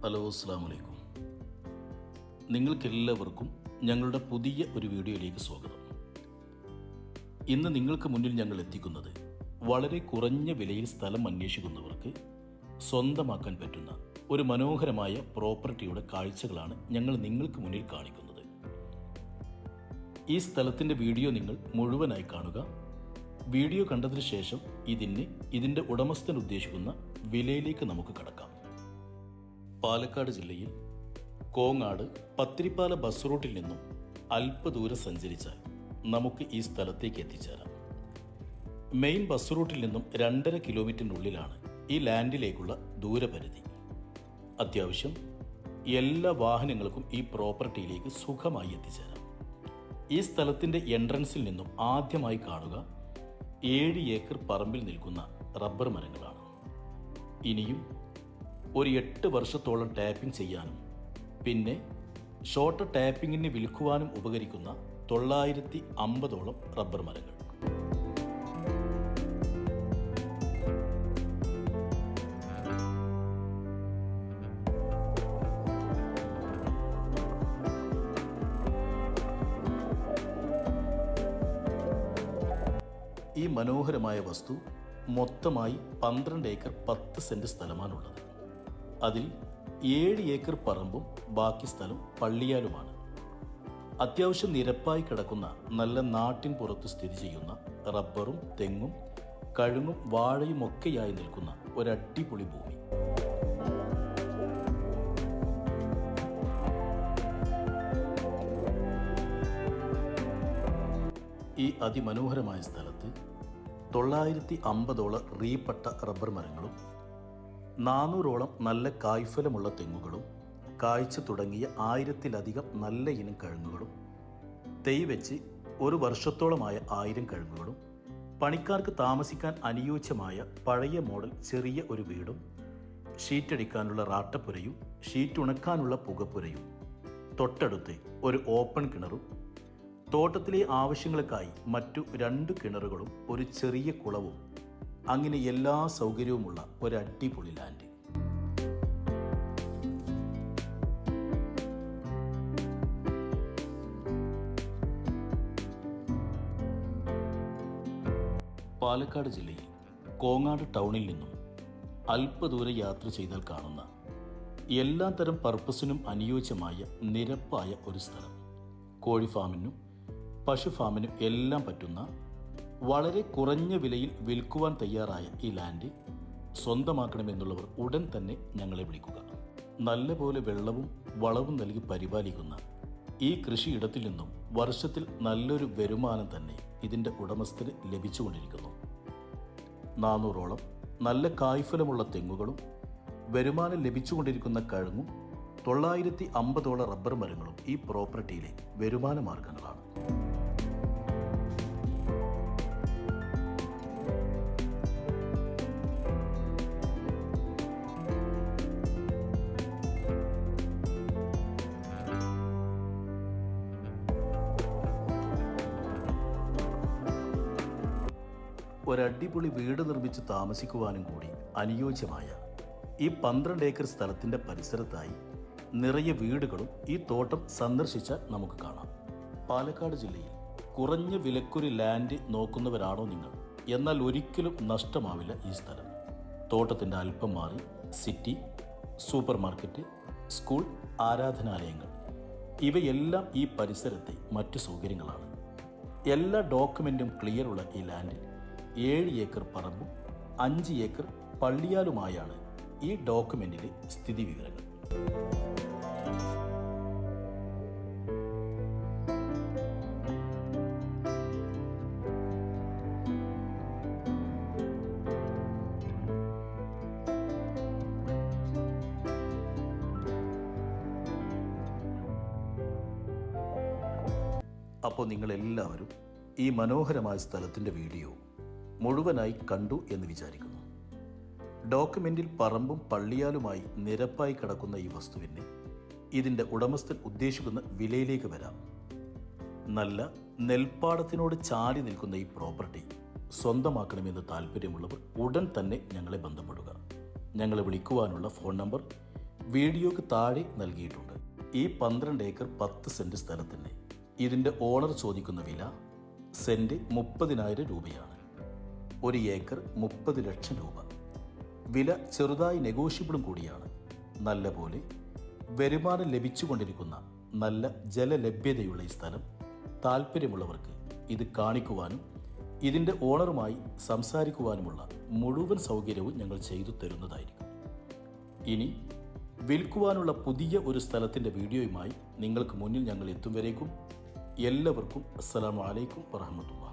Hello, അസ്സലാമു അലൈക്കും. നിങ്ങൾക്കെല്ലാവർക്കും ഞങ്ങളുടെ പുതിയ ഒരു വീഡിയോയിലേക്ക് സ്വാഗതം. ഇന്ന് നിങ്ങൾക്ക് മുന്നിൽ ഞങ്ങൾ എത്തിക്കുന്നത് വളരെ കുറഞ്ഞ വിലയിൽ സ്ഥലം അന്വേഷിക്കുന്നവർക്ക് സ്വന്തമാക്കാൻ പറ്റുന്ന ഒരു മനോഹരമായ പ്രോപ്പർട്ടിയുടെ കാഴ്ചകളാണ് ഞങ്ങൾ നിങ്ങൾക്ക് മുന്നിൽ കാണിക്കുന്നത്. ഈ സ്ഥലത്തിൻ്റെ വീഡിയോ നിങ്ങൾ മുഴുവനായി കാണുക. വീഡിയോ കണ്ടതിന് ശേഷം ഇതിൻ്റെ ഉടമസ്ഥൻ ഉദ്ദേശിക്കുന്ന വിലയിലേക്ക് നമുക്ക് കടക്കാം. പാലക്കാട് ജില്ലയിൽ കോങ്ങാട് പത്തിരിപ്പാല ബസ് റൂട്ടിൽ നിന്നും അല്പദൂരം സഞ്ചരിച്ചാൽ നമുക്ക് ഈ സ്ഥലത്തേക്ക് എത്തിച്ചേരാം. മെയിൻ ബസ് റൂട്ടിൽ നിന്നും 2.5 കിലോമീറ്ററിനുള്ളിലാണ് ഈ ലാൻഡിലേക്കുള്ള ദൂരപരിധി. അത്യാവശ്യം എല്ലാ വാഹനങ്ങൾക്കും ഈ പ്രോപ്പർട്ടിയിലേക്ക് സുഖമായി എത്തിച്ചേരാം. ഈ സ്ഥലത്തിൻ്റെ എൻട്രൻസിൽ നിന്നും ആദ്യമായി കാണുക 7 ഏക്കർ പറമ്പിൽ നിൽക്കുന്ന റബ്ബർ മരങ്ങളാണ്. ഇനിയും ഒരു 8 വർഷത്തോളം ടാപ്പിംഗ് ചെയ്യാനും പിന്നെ ഷോർട്ട് ടാപ്പിങ്ങിന് വിൽക്കുവാനും ഉപകരിക്കുന്ന 950ഓളം റബ്ബർ മരങ്ങൾ. ഈ മനോഹരമായ വസ്തു മൊത്തമായി 12 ഏക്കർ 10 സെന്റ് സ്ഥലമാണുള്ളത്. അതിൽ 7 ഏക്കർ പറമ്പും ബാക്കി സ്ഥലം പള്ളിയാലുമാണ്. അത്യാവശ്യം നിരപ്പായി കിടക്കുന്ന നല്ല നാട്ടിൻ പുറത്ത് സ്ഥിതി ചെയ്യുന്ന റബ്ബറും തെങ്ങും കഴുങ്ങും വാഴയും ഒക്കെയായി നിൽക്കുന്ന ഒരടിപൊളി ഭൂമി. ഈ അതിമനോഹരമായ സ്ഥലത്ത് 950ഓളം റീപ്പട്ട റബ്ബർ മരങ്ങളും 400ഓളം നല്ല കായ്ഫലമുള്ള തെങ്ങുകളും കായ്ച്ച തുടങ്ങിയ 1000-ലധികം നല്ല ഇനം കഴുങ്ങുകളും തൈ വെച്ച് 1 വർഷത്തോളമായ 1000 കഴുങ്ങുകളും പണിക്കാർക്ക് താമസിക്കാൻ അനുയോജ്യമായ പഴയ മോഡൽ ചെറിയ ഒരു വീടും ഷീറ്റടിക്കാനുള്ള റാട്ടപ്പുരയും ഷീറ്റ് ഉണക്കാനുള്ള പുകപ്പുരയും തൊട്ടടുത്ത് ഒരു ഓപ്പൺ കിണറും തോട്ടത്തിലെ ആവശ്യങ്ങൾക്കായി മറ്റു 2 കിണറുകളും ഒരു ചെറിയ കുളവും അങ്ങനെ എല്ലാ സൗകര്യവുമുള്ള ഒരു അടിപൊളി ലാൻഡ്. പാലക്കാട് ജില്ലയിൽ കോങ്ങാട് ടൗണിൽ നിന്നും അല്പദൂരം യാത്ര ചെയ്താൽ കാണുന്ന എല്ലാ തരം പർപ്പസിനും അനുയോജ്യമായ നിരപ്പായ ഒരു സ്ഥലം. കോഴി ഫാമിനും പശു ഫാമിനും എല്ലാം പറ്റുന്ന വളരെ കുറഞ്ഞ വിലയിൽ വിൽക്കുവാൻ തയ്യാറായ ഈ ലാൻഡ് സ്വന്തമാക്കണമെന്നുള്ളവർ ഉടൻ തന്നെ ഞങ്ങളെ വിളിക്കുക. നല്ലപോലെ വെള്ളവും വളവും നൽകി പരിപാലിക്കുന്ന ഈ കൃഷിയിടത്തിൽ നിന്നും വർഷത്തിൽ നല്ലൊരു വരുമാനം തന്നെ ഇതിൻ്റെ ഉടമസ്ഥന് ലഭിച്ചുകൊണ്ടിരിക്കുന്നു. 400ഓളം നല്ല കായ്ഫലമുള്ള തെങ്ങുകളും വരുമാനം ലഭിച്ചുകൊണ്ടിരിക്കുന്ന കഴുങ്ങും 950ഓളം റബ്ബർ മരങ്ങളും ഈ പ്രോപ്പർട്ടിയിലെ വരുമാന മാർഗങ്ങളാണ്. ഒരടിപൊളി വീട് നിർമ്മിച്ച് താമസിക്കുവാനും കൂടി അനുയോജ്യമായ ഈ 12 ഏക്കർ സ്ഥലത്തിൻ്റെ പരിസരത്തായി നിറയെ വീടുകളും ഈ തോട്ടം സന്ദർശിച്ചാൽ നമുക്ക് കാണാം. പാലക്കാട് ജില്ലയിൽ കുറഞ്ഞ വിലക്കൊരു ലാൻഡ് നോക്കുന്നവരാണോ നിങ്ങൾ? എന്നാൽ ഒരിക്കലും നഷ്ടമാവില്ല ഈ സ്ഥലം. തോട്ടത്തിൻ്റെ അല്പം മാറി സിറ്റി, സൂപ്പർ മാർക്കറ്റ്, സ്കൂൾ, ആരാധനാലയങ്ങൾ ഇവയെല്ലാം ഈ പരിസരത്തെ മറ്റു സൗകര്യങ്ങളാണ്. എല്ലാ ഡോക്യുമെൻറ്റും ക്ലിയറുള്ള ഈ ലാൻഡിൽ 7 ഏക്കർ പറമ്പും 5 ഏക്കർ പള്ളിയാലുമായാണ് ഈ ഡോക്യുമെന്റിലെ സ്ഥിതി വിവരങ്ങൾ. അപ്പോൾ നിങ്ങളെല്ലാവരും ഈ മനോഹരമായ സ്ഥലത്തിൻ്റെ വീഡിയോ മുഴുവനായി കണ്ടു എന്ന് വിചാരിക്കുന്നു. ഡോക്യുമെന്റിൽ പറമ്പും പള്ളിയാലുമായി നിരപ്പായി കിടക്കുന്ന ഈ വസ്തുവിന് ഇതിൻ്റെ ഉടമസ്ഥൻ ഉദ്ദേശിക്കുന്ന വിലയിലേക്ക് വരാം. നല്ല നെൽപ്പാടത്തിനോട് ചാരി നിൽക്കുന്ന ഈ പ്രോപ്പർട്ടി സ്വന്തമാക്കണമെന്ന് താല്പര്യമുള്ളവർ ഉടൻ തന്നെ ഞങ്ങളെ ബന്ധപ്പെടുക. ഞങ്ങളെ വിളിക്കുവാനുള്ള ഫോൺ നമ്പർ വീഡിയോക്ക് താഴെ നൽകിയിട്ടുണ്ട്. ഈ 12 ഏക്കർ 10 സെന്റ് സ്ഥലത്തിന് ഇതിൻ്റെ ഓണർ ചോദിക്കുന്ന വില സെന്റ് 30,000 രൂപയാണ്. 1 ഏക്കർ 30 ലക്ഷം രൂപ. വില ചെറുതായി നെഗോഷ്യബിളും കൂടിയാണ്. നല്ലപോലെ വരുമാനം ലഭിച്ചുകൊണ്ടിരിക്കുന്ന നല്ല ജലലഭ്യതയുള്ള ഈ സ്ഥലം താല്പര്യമുള്ളവർക്ക് ഇത് കാണിക്കുവാനും ഇതിൻ്റെ ഓണറുമായി സംസാരിക്കുവാനുമുള്ള മുഴുവൻ സൗകര്യവും ഞങ്ങൾ ചെയ്തു തരുന്നതായിരിക്കും. ഇനി വിൽക്കുവാനുള്ള പുതിയ ഒരു സ്ഥലത്തിൻ്റെ വീഡിയോയുമായി നിങ്ങൾക്ക് മുന്നിൽ ഞങ്ങൾ എത്തും വരേക്കും എല്ലാവർക്കും അസ്സലാമു അലൈക്കും വറഹ്മത്തുള്ളാഹി.